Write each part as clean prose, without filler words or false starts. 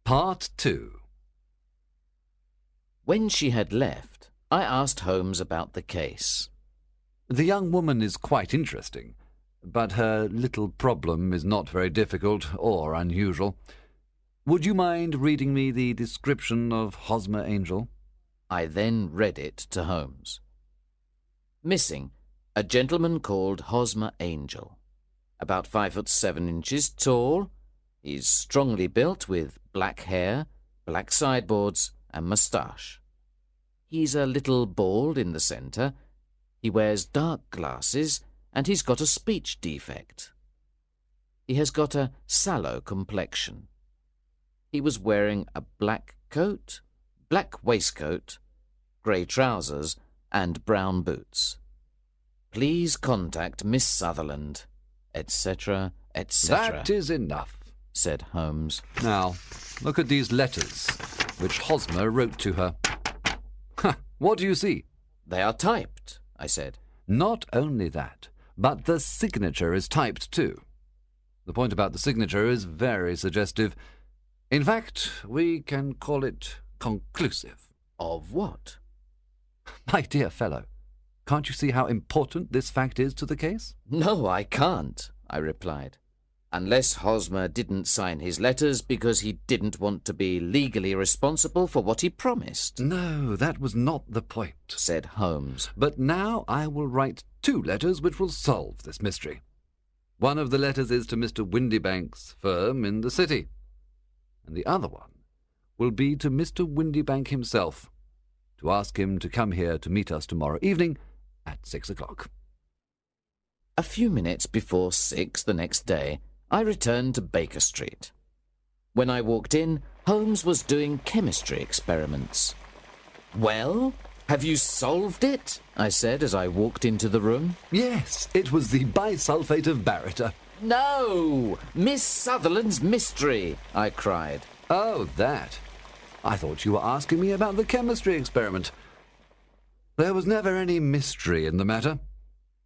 Part 2. When she had left, I asked Holmes about the case. The young woman is quite interesting, but her little problem is not very difficult or unusual. Would you mind reading me the description of Hosmer Angel? I then read it to Holmes. Missing, a gentleman called Hosmer Angel. About 5'7" tall. He's strongly built with black hair, black sideboards, and moustache. He's a little bald in the centre. He wears dark glasses, and he's got a speech defect. He has got a sallow complexion. He was wearing a black coat, black waistcoat, grey trousers, and brown boots. Please contact Miss Sutherland, etc., etc. That is enough, said Holmes. Now, look at these letters, which Hosmer wrote to her. What do you see? They are typed, I said. Not only that, but the signature is typed too. The point about the signature is very suggestive. In fact, we can call it conclusive. Of what? My dear fellow, can't you see how important this fact is to the case? No, I can't, I replied. Unless Hosmer didn't sign his letters because he didn't want to be legally responsible for what he promised. No, that was not the point, said Holmes. But now I will write 2 letters which will solve this mystery. One of the letters is to Mr. Windybank's firm in the city, and the other one will be to Mr. Windybank himself, to ask him to come here to meet us tomorrow evening at 6 o'clock. A few minutes before 6 the next day, I returned to Baker Street. When I walked in, Holmes was doing chemistry experiments. Well, have you solved it? I said as I walked into the room. Yes, it was the bisulfate of baryta. No! Miss Sutherland's mystery, I cried. Oh, that. I thought you were asking me about the chemistry experiment. There was never any mystery in the matter.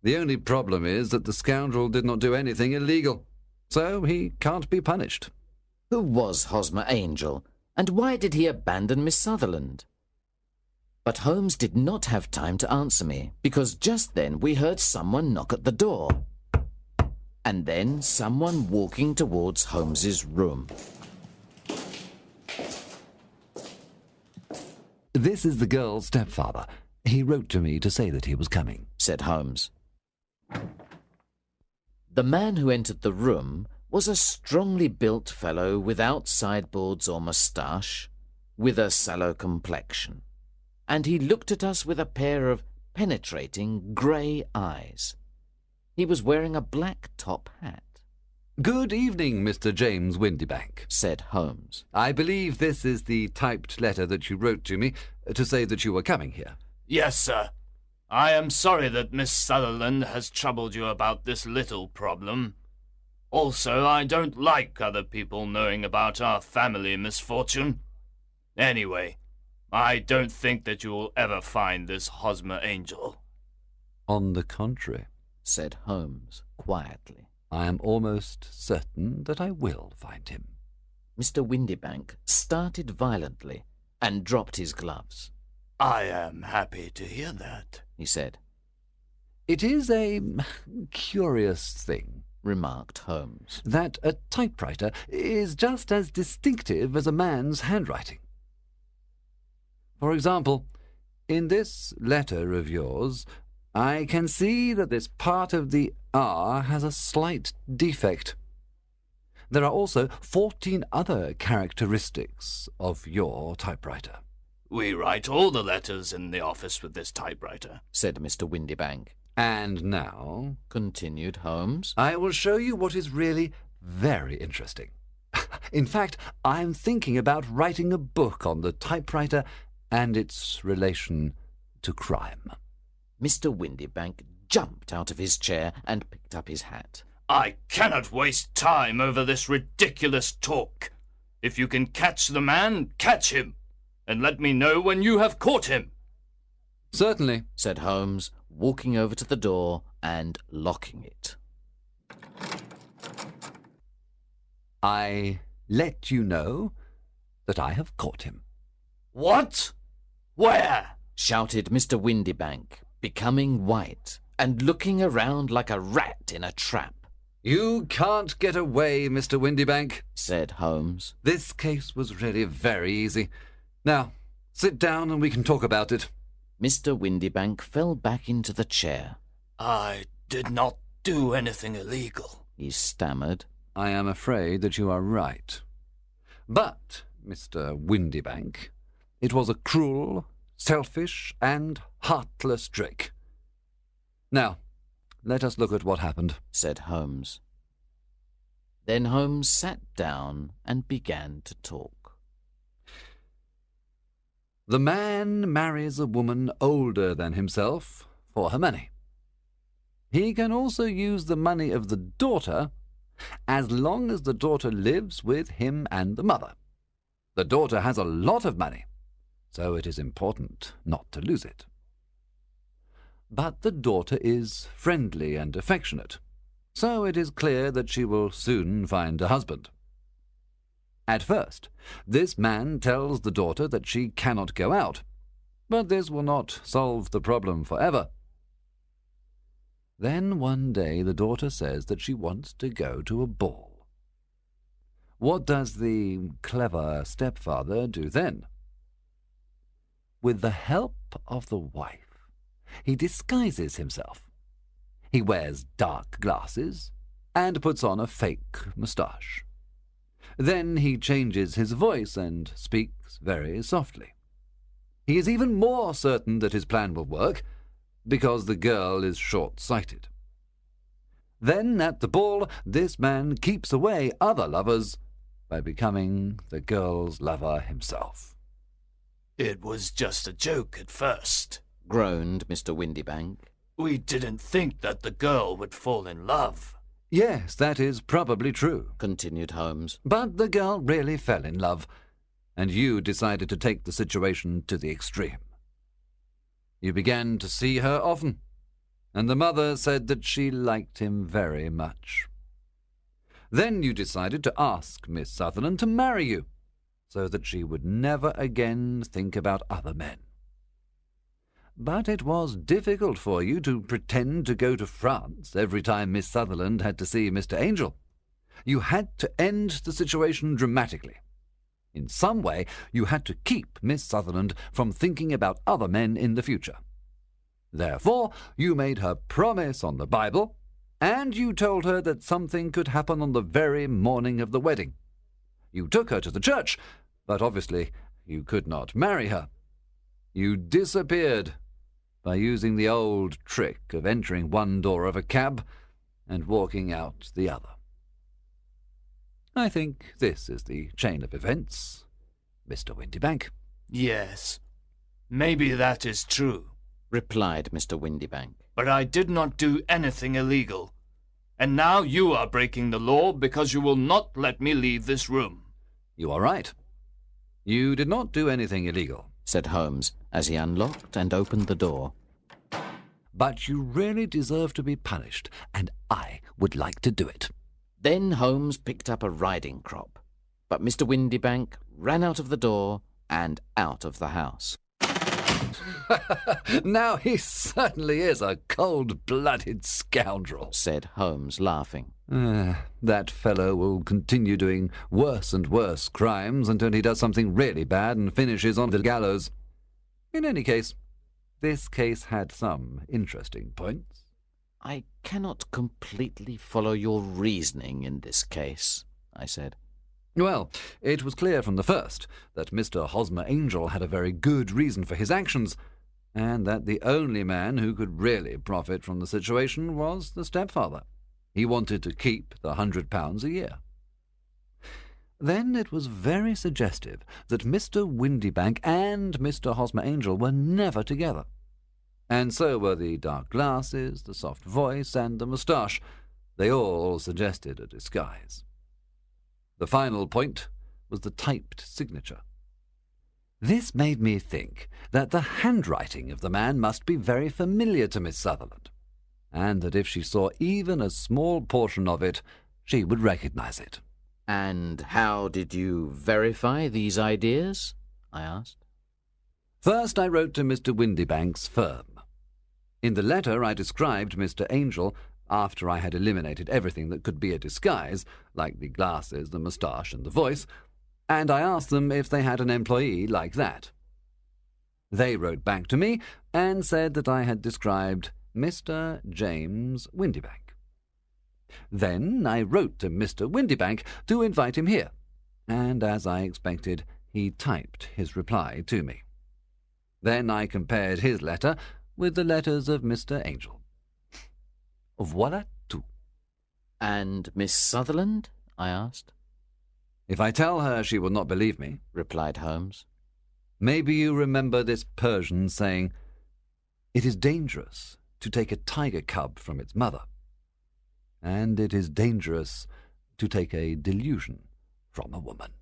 The only problem is that the scoundrel did not do anything illegal, so he can't be punished. Who was Hosmer Angel, and why did he abandon Miss Sutherland? But Holmes did not have time to answer me, because just then we heard someone knock at the door, and then someone walking towards Holmes's room. This is the girl's stepfather. He wrote to me to say that he was coming, said Holmes. The man who entered the room was a strongly built fellow without sideboards or moustache, with a sallow complexion, and he looked at us with a pair of penetrating grey eyes. He was wearing a black top hat. Good evening, Mr. James Windybank, said Holmes. I believe this is the typed letter that you wrote to me to say that you were coming here. Yes, sir. I am sorry that Miss Sutherland has troubled you about this little problem. Also, I don't like other people knowing about our family misfortune. Anyway, I don't think that you will ever find this Hosmer Angel. On the contrary, said Holmes quietly. I am almost certain that I will find him. Mr. Windybank started violently and dropped his gloves. I am happy to hear that, he said. It is a curious thing, remarked Holmes, that a typewriter is just as distinctive as a man's handwriting. For example, in this letter of yours, I can see that this part of the R has a slight defect. There are also 14 other characteristics of your typewriter. We write all the letters in the office with this typewriter, said Mr. Windybank. And now, continued Holmes, I will show you what is really very interesting. In fact, I'm thinking about writing a book on the typewriter and its relation to crime. Mr. Windybank jumped out of his chair and picked up his hat. I cannot waste time over this ridiculous talk. If you can catch the man, catch him, and let me know when you have caught him. Certainly, said Holmes, walking over to the door and locking it. I let you know that I have caught him." What? Where? shouted Mr. Windybank, becoming white and looking around like a rat in a trap. "You can't get away, Mr. Windybank," said Holmes. "This case was really very easy. Now, sit down and we can talk about it." Mr. Windybank fell back into the chair. I did not do anything illegal, he stammered. "I am afraid that you are right. But, Mr. Windybank, it was a cruel, selfish, and heartless trick. Now, let us look at what happened," said Holmes. Then Holmes sat down and began to talk. "The man marries a woman older than himself for her money. He can also use the money of the daughter as long as the daughter lives with him and the mother. The daughter has a lot of money, so it is important not to lose it. But the daughter is friendly and affectionate, so it is clear that she will soon find a husband. At first, this man tells the daughter that she cannot go out, but this will not solve the problem forever. Then one day the daughter says that she wants to go to a ball. What does the clever stepfather do then? With the help of the wife, he disguises himself. He wears dark glasses and puts on a fake moustache. Then he changes his voice and speaks very softly. He is even more certain that his plan will work, because the girl is short-sighted. Then, at the ball, this man keeps away other lovers by becoming the girl's lover himself." It was just a joke at first, groaned Mr. Windybank. We didn't think that the girl would fall in love. "Yes, that is probably true," continued Holmes. "but the girl really fell in love, and you decided to take the situation to the extreme. You began to see her often, and the mother said that she liked him very much. Then you decided to ask Miss Sutherland to marry you, so that she would never again think about other men. But it was difficult for you to pretend to go to France every time Miss Sutherland had to see Mr. Angel. You had to end the situation dramatically. In some way, you had to keep Miss Sutherland from thinking about other men in the future. Therefore, you made her promise on the Bible, and you told her that something could happen on the very morning of the wedding. You took her to the church, but obviously you could not marry her. You disappeared by using the old trick of entering one door of a cab and walking out the other. I think this is the chain of events, Mr. Windybank." Yes, maybe that is true, replied Mr. Windybank. But I did not do anything illegal. And now you are breaking the law because you will not let me leave this room. "You are right. You did not do anything illegal," said Holmes as he unlocked and opened the door. "But you really deserve to be punished, and I would like to do it." Then Holmes picked up a riding crop, but Mr. Windybank ran out of the door and out of the house. "Now he certainly is a cold-blooded scoundrel," said Holmes, laughing. "That fellow will continue doing worse and worse crimes until he does something really bad and finishes on the gallows. In any case, this case had some interesting points." "I cannot completely follow your reasoning in this case," I said. "Well, it was clear from the first that Mr. Hosmer Angel had a very good reason for his actions, and that the only man who could really profit from the situation was the stepfather. He wanted to keep the £100 a year. Then it was very suggestive that Mr. Windybank and Mr. Hosmer Angel were never together. And so were the dark glasses, the soft voice, and the moustache. They all suggested a disguise. The final point was the typed signature. This made me think that the handwriting of the man must be very familiar to Miss Sutherland, and that if she saw even a small portion of it, she would recognize it. And how did you verify these ideas? I asked. First, I wrote to Mr. Windibank's firm. In the letter, I described Mr. Angel after I had eliminated everything that could be a disguise, like the glasses, the moustache, and the voice, and I asked them if they had an employee like that. They wrote back to me and said that I had described Mr. James Windibank. Then I wrote to Mr. Windibank to invite him here, and as I expected, he typed his reply to me. Then I compared his letter with the letters of Mr. Angel. Voilà tout. And Miss Sutherland? I asked. If I tell her, she will not believe me, replied Holmes. Maybe you remember this Persian saying, "It is dangerous to take a tiger cub from its mother, and it is dangerous to take a delusion from a woman."